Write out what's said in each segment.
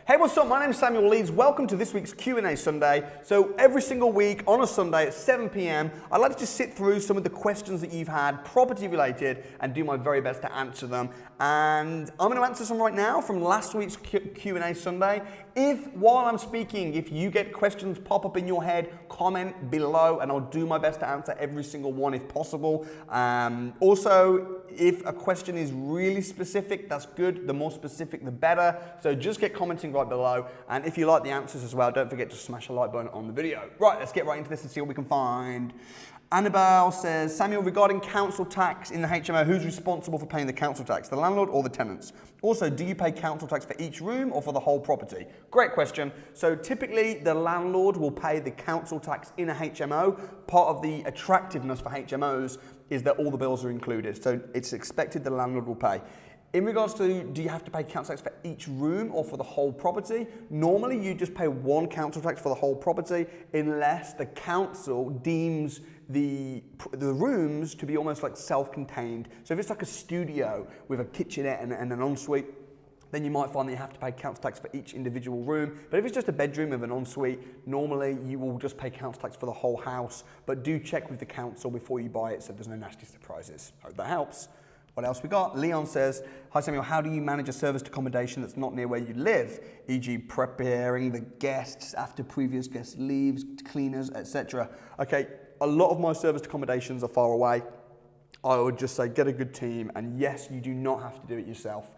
Hey, what's up? My name is Samuel Leeds. Welcome to this week's Q&A Sunday. So every single week on a Sunday at 7 p.m, I'd like to just sit through some of the questions that you've had, property related, and do my very best to answer them. And I'm going to answer some right now from last week's Q&A Sunday. While I'm speaking, if you get questions pop up in your head, comment below and I'll do my best to answer every single one if possible. Also, if a question is really specific, that's good. The more specific, the better. So just get commenting right below. And if you like the answers as well, don't forget to smash a like button on the video. Right, let's get right into this and see what we can find. Annabelle says, Samuel, regarding council tax in the HMO, who's responsible for paying the council tax, the landlord or the tenants? Also, do you pay council tax for each room or for the whole property? Great question. So typically the landlord will pay the council tax in a HMO. Part of the attractiveness for HMOs is that all the bills are included. So it's expected the landlord will pay. In regards to, do you have to pay council tax for each room or for the whole property? Normally you just pay one council tax for the whole property unless the council deems the rooms to be almost like self-contained. So if it's like a studio with a kitchenette and an ensuite, then you might find that you have to pay council tax for each individual room. But if it's just a bedroom with an ensuite, normally you will just pay council tax for the whole house. But do check with the council before you buy it so there's no nasty surprises. Hope that helps. What else we got? Leon says, hi Samuel, how do you manage a serviced accommodation that's not near where you live? E.g. preparing the guests after previous guests leaves, cleaners, etc. Okay, a lot of my serviced accommodations are far away. I would just say get a good team, and yes, you do not have to do it yourself.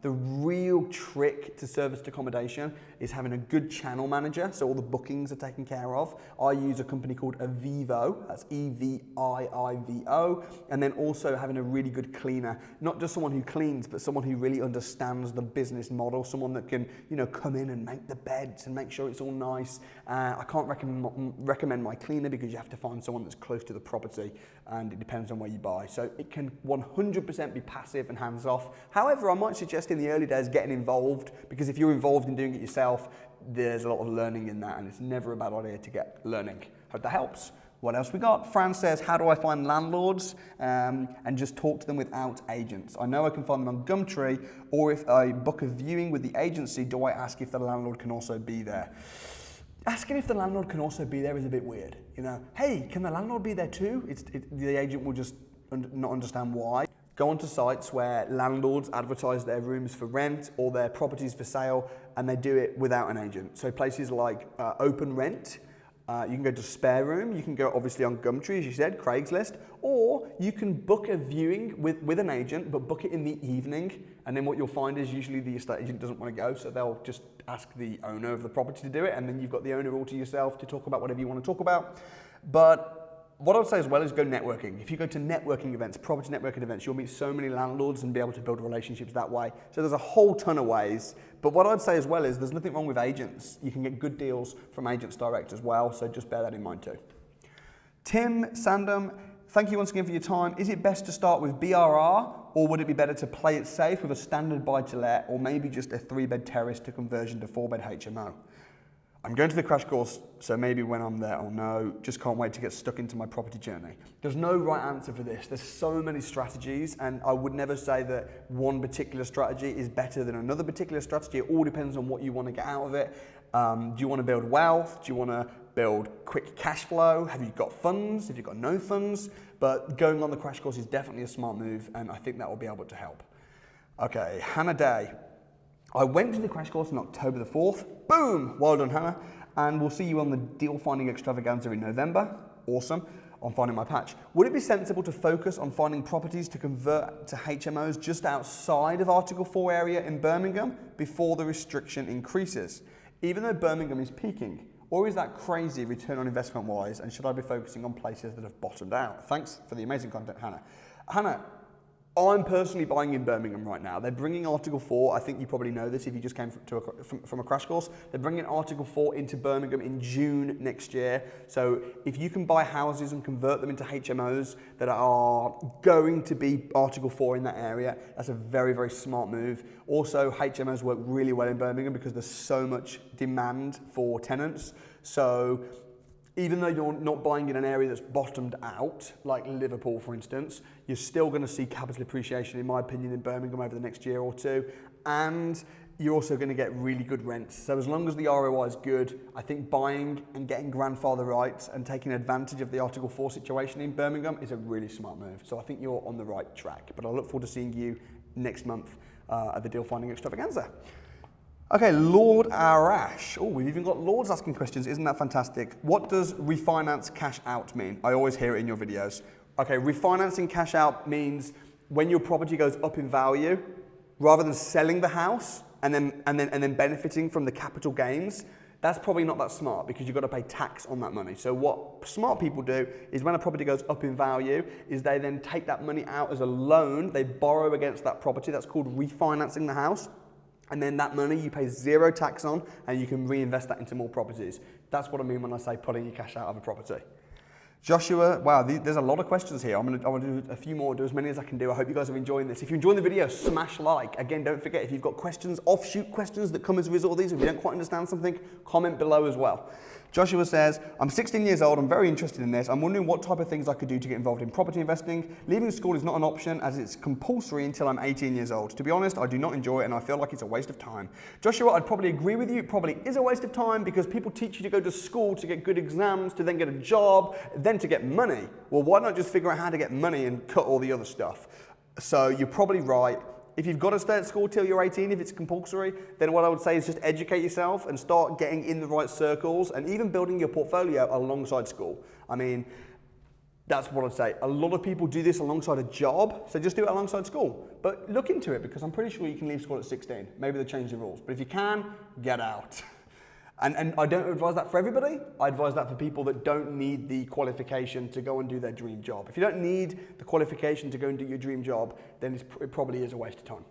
The real trick to serviced accommodation is having a good channel manager, so all the bookings are taken care of. I use a company called Avivo, that's E-V-I-I-V-O, and then also having a really good cleaner, not just someone who cleans, but someone who really understands the business model, someone that can, come in and make the beds and make sure it's all nice. I can't recommend my cleaner because you have to find someone that's close to the property, and it depends on where you buy. So it can 100% be passive and hands off. However, I might suggest in the early days getting involved, because if you're involved in doing it yourself, there's a lot of learning in that, and it's never a bad idea to get learning. Hope that helps. What else we got? Fran says, how do I find landlords and just talk to them without agents? I know I can find them on Gumtree, or if I book a viewing with the agency, do I ask if the landlord can also be there? Asking if the landlord can also be there is a bit weird. Hey, can the landlord be there too? The agent will just not understand why. Go onto sites where landlords advertise their rooms for rent or their properties for sale, and they do it without an agent. So places like Open Rent, you can go to Spare Room, you can go obviously on Gumtree, as you said, Craigslist, or you can book a viewing with an agent, but book it in the evening. And then what you'll find is usually the estate agent doesn't want to go, so they'll just ask the owner of the property to do it, and then you've got the owner all to yourself to talk about whatever you want to talk about. But what I would say as well is go networking. If you go to networking events, property networking events, you'll meet so many landlords and be able to build relationships that way. So there's a whole ton of ways. But what I'd say as well is there's nothing wrong with agents. You can get good deals from agents direct as well, so just bear that in mind too. Tim Sandham, thank you once again for your time. Is it best to start with BRR, or would it be better to play it safe with a standard buy-to-let, or maybe just a 3-bed terrace to conversion to 4-bed HMO? I'm going to the crash course, so maybe when I'm there I'll know. Just can't wait to get stuck into my property journey. There's no right answer for this. There's so many strategies, and I would never say that one particular strategy is better than another particular strategy. It all depends on what you want to get out of it. Do you want to build wealth? Do you want to build quick cash flow? Have you got funds? Have you got no funds? But going on the crash course is definitely a smart move, and I think that will be able to help. Okay, Hannah Day. I went to the crash course on October the 4th. Boom! Well done, Hannah. And we'll see you on the deal finding extravaganza in November. Awesome. On finding my patch. Would it be sensible to focus on finding properties to convert to HMOs just outside of Article 4 area in Birmingham before the restriction increases, even though Birmingham is peaking? Or is that crazy return on investment wise, and should I be focusing on places that have bottomed out? Thanks for the amazing content, Hannah. Hannah, I'm personally buying in Birmingham right now. They're bringing Article 4, I think you probably know this if you just came from a crash course. They're bringing Article 4 into Birmingham in June next year. So if you can buy houses and convert them into HMOs that are going to be Article 4 in that area, that's a very, very smart move. Also, HMOs work really well in Birmingham because there's so much demand for tenants. So even though you're not buying in an area that's bottomed out, like Liverpool, for instance, you're still going to see capital appreciation, in my opinion, in Birmingham over the next year or two. And you're also going to get really good rents. So as long as the ROI is good, I think buying and getting grandfather rights and taking advantage of the Article 4 situation in Birmingham is a really smart move. So I think you're on the right track. But I look forward to seeing you next month at the Deal Finding Extravaganza. Okay, Lord Arash. Oh, we've even got Lords asking questions. Isn't that fantastic? What does refinance cash out mean? I always hear it in your videos. Okay, refinancing cash out means when your property goes up in value, rather than selling the house and then benefiting from the capital gains, that's probably not that smart because you've got to pay tax on that money. So what smart people do is when a property goes up in value is they then take that money out as a loan, they borrow against that property. That's called refinancing the house. And then that money you pay zero tax on and you can reinvest that into more properties. That's what I mean when I say pulling your cash out of a property. Joshua, wow, there's a lot of questions here. I'm gonna do a few more, do as many as I can do. I hope you guys are enjoying this. If you're enjoying the video, smash like. Again, don't forget, if you've got questions, offshoot questions that come as a result of these, if you don't quite understand something, comment below as well. Joshua says, I'm 16 years old, I'm very interested in this. I'm wondering what type of things I could do to get involved in property investing. Leaving school is not an option as it's compulsory until I'm 18 years old. To be honest, I do not enjoy it and I feel like it's a waste of time. Joshua, I'd probably agree with you. It probably is a waste of time because people teach you to go to school to get good exams, to then get a job, then to get money. Well, why not just figure out how to get money and cut all the other stuff? So you're probably right. If you've got to stay at school till you're 18, if it's compulsory, then what I would say is just educate yourself and start getting in the right circles and even building your portfolio alongside school. I mean, that's what I'd say. A lot of people do this alongside a job, so just do it alongside school. But look into it because I'm pretty sure you can leave school at 16. Maybe they change the rules. But if you can, get out. And I don't advise that for everybody. I advise that for people that don't need the qualification to go and do their dream job. If you don't need the qualification to go and do your dream job, then it probably is a waste of time.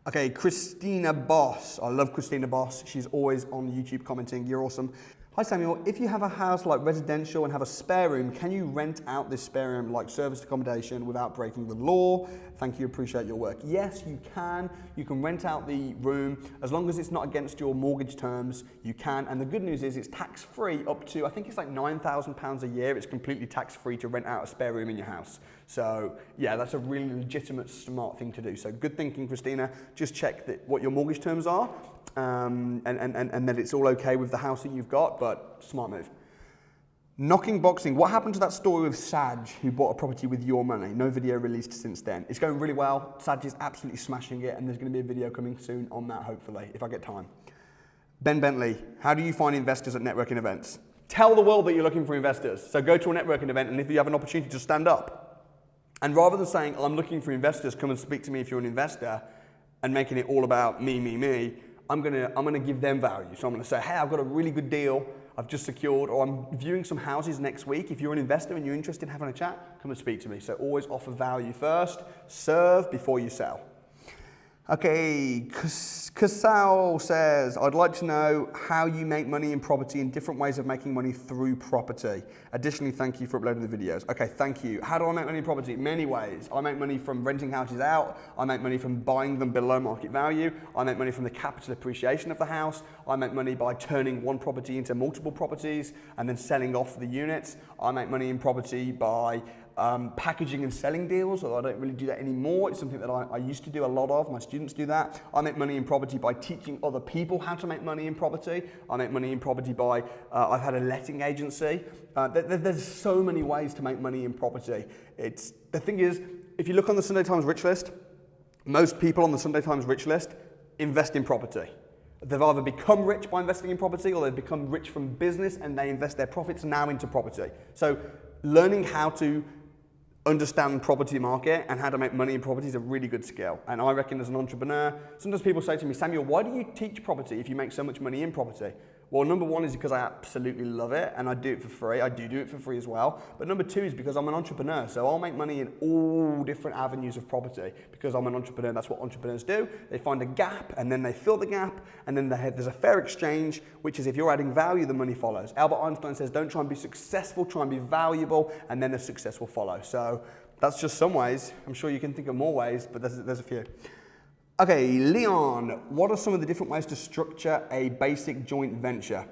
Okay, Christina Boss. I love Christina Boss. She's always on YouTube commenting. You're awesome. Hi Samuel, if you have a house like residential and have a spare room, can you rent out this spare room like serviced accommodation without breaking the law? Thank you, appreciate your work. Yes, you can. You can rent out the room as long as it's not against your mortgage terms, you can. And the good news is it's tax-free up to, I think it's like £9,000 a year. It's completely tax-free to rent out a spare room in your house. So yeah, that's a really legitimate, smart thing to do. So good thinking, Christina. Just check that what your mortgage terms are. And that it's all okay with the house that you've got, but smart move. Knocking Boxing, what happened to that story with Saj who bought a property with your money? No video released since then. It's going really well. Saj is absolutely smashing it and there's going to be a video coming soon on that hopefully, if I get time. Ben Bentley, how do you find investors at networking events? Tell the world that you're looking for investors. So go to a networking event and if you have an opportunity to stand up. And rather than saying, I'm looking for investors, come and speak to me if you're an investor and making it all about me, I'm gonna give them value. So I'm gonna say, hey, I've got a really good deal I've just secured, or I'm viewing some houses next week. If you're an investor and you're interested in having a chat, come and speak to me. So always offer value first, serve before you sell. Okay, Kasal says, I'd like to know how you make money in property and different ways of making money through property. Additionally, thank you for uploading the videos. Okay, thank you. How do I make money in property? Many ways. I make money from renting houses out. I make money from buying them below market value. I make money from the capital appreciation of the house. I make money by turning one property into multiple properties and then selling off the units. I make money in property by packaging and selling deals, although I don't really do that anymore. It's something that I used to do a lot of. My students do that. I make money in property by teaching other people how to make money in property. I make money in property by, I've had a letting agency. There's so many ways to make money in property. The thing is, if you look on the Sunday Times rich list, most people on the Sunday Times rich list invest in property. They've either become rich by investing in property or they've become rich from business and they invest their profits now into property. So learning how to understand property market and how to make money in property is a really good skill. And I reckon as an entrepreneur, sometimes people say to me, Samuel, why do you teach property if you make so much money in property? Well, number one is because I absolutely love it and I do it for free. I do it for free as well. But number two is because I'm an entrepreneur. So I'll make money in all different avenues of property because I'm an entrepreneur. That's what entrepreneurs do. They find a gap and then they fill the gap and then there's a fair exchange, which is if you're adding value, the money follows. Albert Einstein says, don't try and be successful, try and be valuable, and then the success will follow. So that's just some ways. I'm sure you can think of more ways, but there's a few. Okay, Leon, what are some of the different ways to structure a basic joint venture?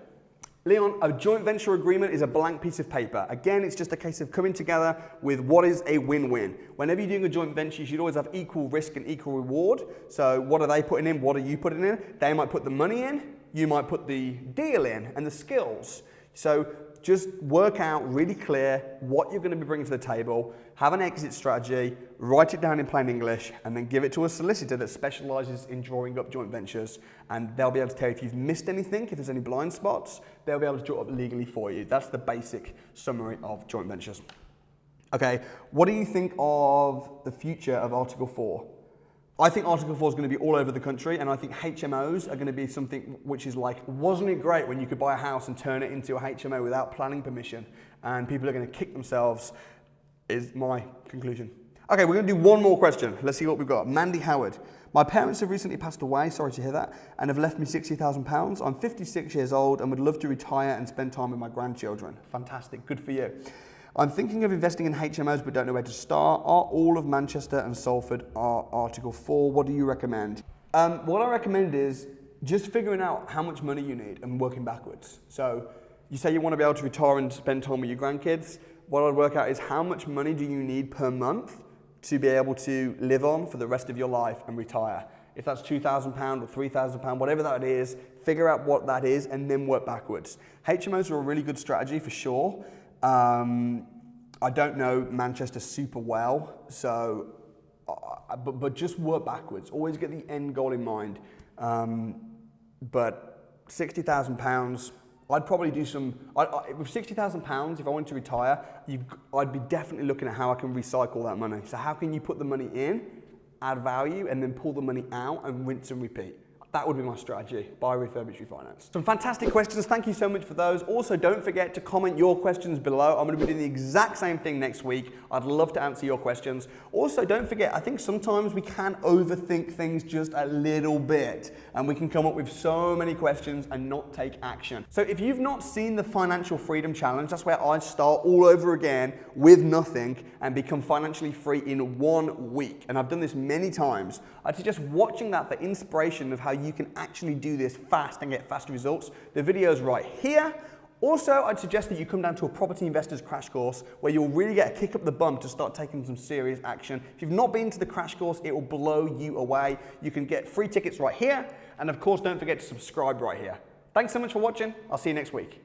Leon, a joint venture agreement is a blank piece of paper. Again, it's just a case of coming together with what is a win-win. Whenever you're doing a joint venture, you should always have equal risk and equal reward. So what are they putting in? What are you putting in? They might put the money in, you might put the deal in and the skills. So just work out really clear what you're going to be bringing to the table, have an exit strategy, write it down in plain English, and then give it to a solicitor that specializes in drawing up joint ventures. And they'll be able to tell you if you've missed anything, if there's any blind spots, they'll be able to draw it up legally for you. That's the basic summary of joint ventures. Okay, what do you think of the future of Article 4? I think Article 4 is going to be all over the country, and I think HMOs are going to be something which is like, wasn't it great when you could buy a house and turn it into a HMO without planning permission? And people are going to kick themselves, is my conclusion. Okay, we're going to do one more question. Let's see what we've got. Mandy Howard. My parents have recently passed away, sorry to hear that, and have left me £60,000. I'm 56 years old and would love to retire and spend time with my grandchildren. Fantastic, good for you. I'm thinking of investing in HMOs but don't know where to start. Are all of Manchester and Salford Article 4? What do you recommend? What I recommend is just figuring out how much money you need and working backwards. So you say you want to be able to retire and spend time with your grandkids. What I'd work out is how much money do you need per month to be able to live on for the rest of your life and retire. If that's £2,000 or £3,000, whatever that is, figure out what that is and then work backwards. HMOs are a really good strategy for sure. I don't know Manchester super well, so, but just work backwards. Always get the end goal in mind. But £60,000, I'd probably do some, with £60,000, if I wanted to retire, I'd be definitely looking at how I can recycle that money. So how can you put the money in, add value, and then pull the money out and rinse and repeat? That would be my strategy. Buy, refurbish, refinance. Some fantastic questions. Thank you so much for those. Also, don't forget to comment your questions below. I'm going to be doing the exact same thing next week. I'd love to answer your questions. Also, don't forget, I think sometimes we can overthink things just a little bit, and we can come up with so many questions and not take action. So if you've not seen the Financial Freedom Challenge, that's where I start all over again with nothing and become financially free in 1 week. And I've done this many times. I'd suggest watching that for inspiration of how you can actually do this fast and get fast results. The video's right here. Also, I'd suggest that you come down to a Property Investors Crash Course where you'll really get a kick up the bum to start taking some serious action. If you've not been to the crash course, it will blow you away. You can get free tickets right here. And of course, don't forget to subscribe right here. Thanks so much for watching. I'll see you next week.